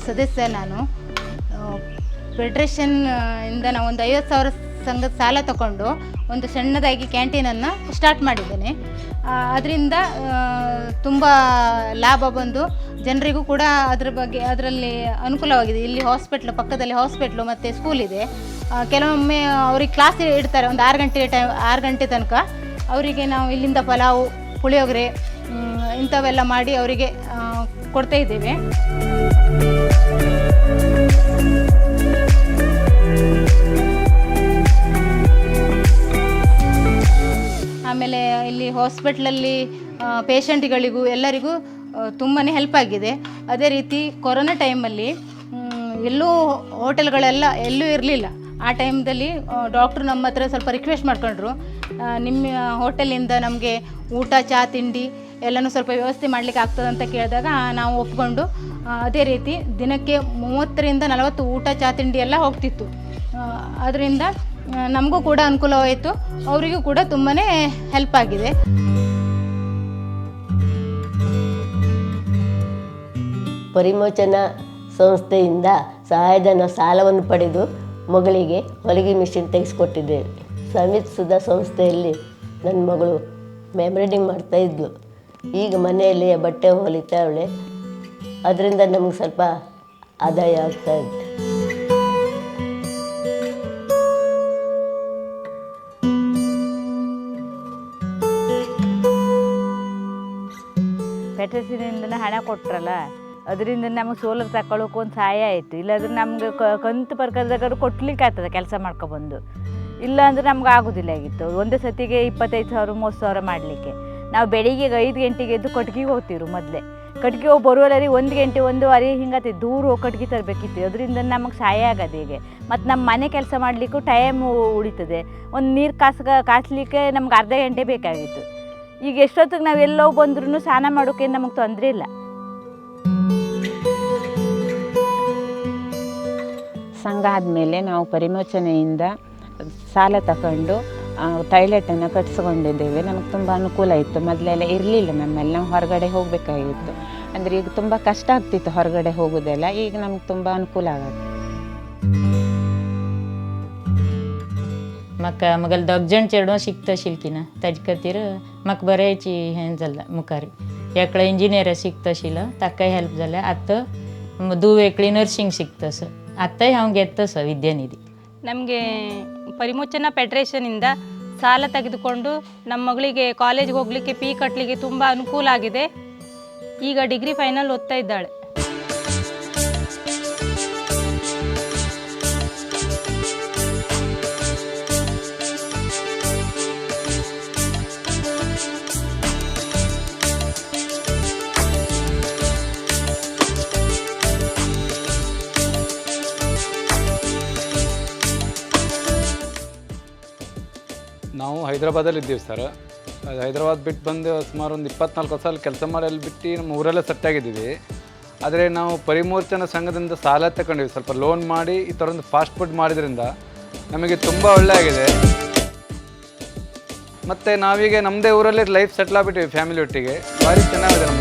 ಸದಸ್ಯ ನಾನು. ಫೆಡ್ರೇಷನ್ ಇಂದ ನಾವು ಒಂದು 50,000 ಸಂಘದ ಸಾಲ ತಗೊಂಡು ಒಂದು ಸಣ್ಣದಾಗಿ ಕ್ಯಾಂಟೀನನ್ನು ಸ್ಟಾರ್ಟ್ ಮಾಡಿದ್ದೇನೆ. ಅದರಿಂದ ತುಂಬ ಲಾಭ ಬಂದು ಜನರಿಗೂ ಕೂಡ ಅದರಲ್ಲಿ ಅನುಕೂಲವಾಗಿದೆ. ಇಲ್ಲಿ ಪಕ್ಕದಲ್ಲಿ ಹಾಸ್ಪಿಟ್ಲು ಮತ್ತು ಸ್ಕೂಲ್ ಇದೆ. ಕೆಲವೊಮ್ಮೆ ಅವ್ರಿಗೆ ಕ್ಲಾಸ್ ಇಡ್ತಾರೆ ಒಂದು 6 ಗಂಟೆ ತನಕ. ಅವರಿಗೆ ನಾವು ಇಲ್ಲಿಂದ ಪಲಾವು, ಪುಳಿಯೋಗರೆ ಇಂಥವೆಲ್ಲ ಮಾಡಿ ಅವರಿಗೆ ಕೊಡ್ತಾ ಇದ್ದೇವೆ. ಆಮೇಲೆ ಇಲ್ಲಿ ಹಾಸ್ಪಿಟ್ಲಲ್ಲಿ ಪೇಷಂಟ್ಗಳಿಗೂ ಎಲ್ಲರಿಗೂ ತುಂಬಾ ಹೆಲ್ಪ್ ಆಗಿದೆ. ಅದೇ ರೀತಿ ಕೊರೋನಾ ಟೈಮಲ್ಲಿ ಹೋಟೆಲ್ಗಳೆಲ್ಲ ಎಲ್ಲೂ ಇರಲಿಲ್ಲ. ಆ ಟೈಮ್ದಲ್ಲಿ ಡಾಕ್ಟ್ರು ನಮ್ಮ ಹತ್ರ ಸ್ವಲ್ಪ ರಿಕ್ವೆಸ್ಟ್ ಮಾಡ್ಕೊಂಡ್ರು, ನಿಮ್ಮ ಹೋಟೆಲಿಂದ ನಮಗೆ ಊಟ, ಚಹಾ, ತಿಂಡಿ ಎಲ್ಲನೂ ಸ್ವಲ್ಪ ವ್ಯವಸ್ಥೆ ಮಾಡಲಿಕ್ಕೆ ಆಗ್ತದಂತ ಕೇಳಿದಾಗ ನಾವು ಒಪ್ಕೊಂಡು ಅದೇ ರೀತಿ ದಿನಕ್ಕೆ 30ರಿಂದ 40 ಊಟ, ಚಹಾ, ತಿಂಡಿ ಎಲ್ಲ ಹೋಗ್ತಿತ್ತು. ಅದರಿಂದ ನಮಗೂ ಕೂಡ ಅನುಕೂಲವಾಯಿತು, ಅವರಿಗೂ ಕೂಡ ತುಂಬಾ ಹೆಲ್ಪ್ ಆಗಿದೆ. ಪರಿಮೋಚನಾ ಸಂಸ್ಥೆಯಿಂದ ಸಹಾಯಧನ ಸಾಲವನ್ನು ಪಡೆದು ಮಗಳಿಗೆ ಹೊಲಿಗೆ ಮಿಷಿನ್ ತೆಗೆಸಿಕೊಟ್ಟಿದ್ದೇವೆ. ಸಮಿತ್ ಸುಧಾ ಸಂಸ್ಥೆಯಲ್ಲಿ ನನ್ನ ಮಗಳು ಎಂಬ್ರಾಯ್ಡಿಂಗ್ ಮಾಡ್ತಾಯಿದ್ಲು. ಈಗ ಮನೆಯಲ್ಲಿ ಬಟ್ಟೆ ಹೊಲಿತಾವಳೆ. ಅದರಿಂದ ನಮಗೆ ಸ್ವಲ್ಪ ಆದಾಯ ಆಗ್ತಾಯಿದೆ. ಫೆಡರೇಷನಿಂದ ಹಣ ಕೊಟ್ಟರಲ್ಲ, ಅದರಿಂದ ನಮಗೆ ಸೋಲಾರ್ ತಗೊಳ್ಳೋಕೆ ಒಂದು ಸಹಾಯ ಆಯಿತು. ಇಲ್ಲಾಂದ್ರೆ ನಮ್ಗೆ ಕಂತು ಪ್ರಕಾರದಾಗ ಕೊಡ್ಲಿಕ್ಕೆ ಆಗ್ತದೆ ಕೆಲಸ ಮಾಡ್ಕೊಬಂದು. ಇಲ್ಲಾಂದ್ರೆ ನಮ್ಗೆ ಆಗೋದಿಲ್ಲ ಆಗಿತ್ತು. ಒಂದೇ ಸತಿಗೆ 25,000 30,000 ಮಾಡಲಿಕ್ಕೆ. ನಾವು ಬೆಳಿಗ್ಗೆ 5 ಗಂಟೆಗೆ ಎದ್ದು ಕಟ್ಗಿಗೆ ಹೋಗ್ತಿರು. ಮೊದಲೇ ಕಟ್ಗೆ ಹೋಗಿ ಬರುವಲ್ಲಿ 1 ಗಂಟೆ 1:15 ಹಿಂಗತ್ತೆ ದೂರ ಹೋಗಿ ಕಟ್ಗೆ ತರಬೇಕಿತ್ತು. ಅದರಿಂದ ನಮಗೆ ಸಹಾಯ ಆಗೋದು ಹೀಗೆ. ಮತ್ತು ನಮ್ಮ ಮನೆ ಕೆಲಸ ಮಾಡಲಿಕ್ಕೂ ಟೈಮ್ ಉಳಿತದೆ. ಒಂದು ನೀರು ಕಾಸಲಿಕ್ಕೆ ನಮ್ಗೆ ಅರ್ಧ ಗಂಟೆ ಬೇಕಾಗಿತ್ತು. ಈಗ ಎಷ್ಟೊತ್ತಿಗೆ ನಾವು ಎಲ್ಲೋ ಬಂದ್ರೂ ಸ್ನಾನ ಮಾಡೋಕೆ ನಮಗೆ ತೊಂದರೆ ಇಲ್ಲ. ಸಂಘ ಆದಮೇಲೆ ನಾವು ಪರಿಮೋಚನೆಯಿಂದ ಸಾಲ ತಗೊಂಡು ಟಾಯ್ಲೆಟನ್ನು ಕಟ್ಸ್ಕೊಂಡಿದ್ದೇವೆ. ನಮಗೆ ತುಂಬ ಅನುಕೂಲ ಇತ್ತು. ಮೊದಲೆಲ್ಲ ಇರಲಿಲ್ಲ, ನಮ್ಮೆಲ್ಲ ನಾವು ಹೊರಗಡೆ ಹೋಗಬೇಕಾಗಿತ್ತು. ಅಂದರೆ ಈಗ ತುಂಬ ಕಷ್ಟ ಆಗ್ತಿತ್ತು ಹೊರಗಡೆ ಹೋಗೋದೆಲ್ಲ. ಈಗ ನಮ್ಗೆ ತುಂಬ ಅನುಕೂಲ ಆಗುತ್ತೆ. मगल दगजण चेडो शिकता शिल्किना ताजे खातीर म्हाका बरेंची हें जालां मुखार. एकलो इंजिनियर शिकता आशिल्लो, ताकाय हेल्प जाल्या. आतां धूव एकली नर्सिंग शिकता सर. आतांय हांव घेता सर ವಿದ್ಯಾನಿಧಿ. ನಮಗೆ ಪರಿಮೋಚನಾ ಫೆಡರೇಷನಿಂದ ಸಾಲ ತೆಗೆದುಕೊಂಡು ನಮ್ಮ ಮಗಳಿಗೆ ಕಾಲೇಜ್ಗೆ ಹೋಗಲಿಕ್ಕೆ ಫೀ ಕಟ್ಟಲಿಕ್ಕೆ ತುಂಬ ಅನುಕೂಲ ಆಗಿದೆ. ಈಗ ಡಿಗ್ರಿ ಫೈನಲ್ ಓದ್ತಾ ಇದ್ದಾಳೆ. ನಾವು ಹೈದರಾಬಾದಲ್ಲಿ ಇದ್ದೀವಿ ಸರ್. ಹೈದರಾಬಾದ್ ಬಿಟ್ಟು ಬಂದು ಸುಮಾರು ಒಂದು 24 ವರ್ಷ ಅಲ್ಲಿ ಕೆಲಸ ಮಾಡಿ ಅಲ್ಲಿ ಬಿಟ್ಟು ನಮ್ಮ ಊರಲ್ಲೇ ಸೆಟ್ಟಾಗಿದ್ದೀವಿ. ಆದರೆ ನಾವು ಪರಿಮೋಚನಾ ಸಂಘದಿಂದ ಸಾಲ ತಗೊಂಡಿವಿ. ಸ್ವಲ್ಪ ಲೋನ್ ಮಾಡಿ ಈ ಥರ ಒಂದು ಫಾಸ್ಟ್ ಫುಡ್ ಮಾಡಿದ್ರಿಂದ ನಮಗೆ ತುಂಬ ಒಳ್ಳೆ ಆಗಿದೆ. ಮತ್ತು ನಾವೀಗ ನಮ್ಮದೇ ಊರಲ್ಲಿ ಲೈಫ್ ಸೆಟ್ಲ್ ಆಗಿಬಿಟ್ಟಿವಿ ಫ್ಯಾಮಿಲಿ ಒಟ್ಟಿಗೆ. ಭಾರಿ ಚೆನ್ನಾಗಿದೆ ನಮ್ಮ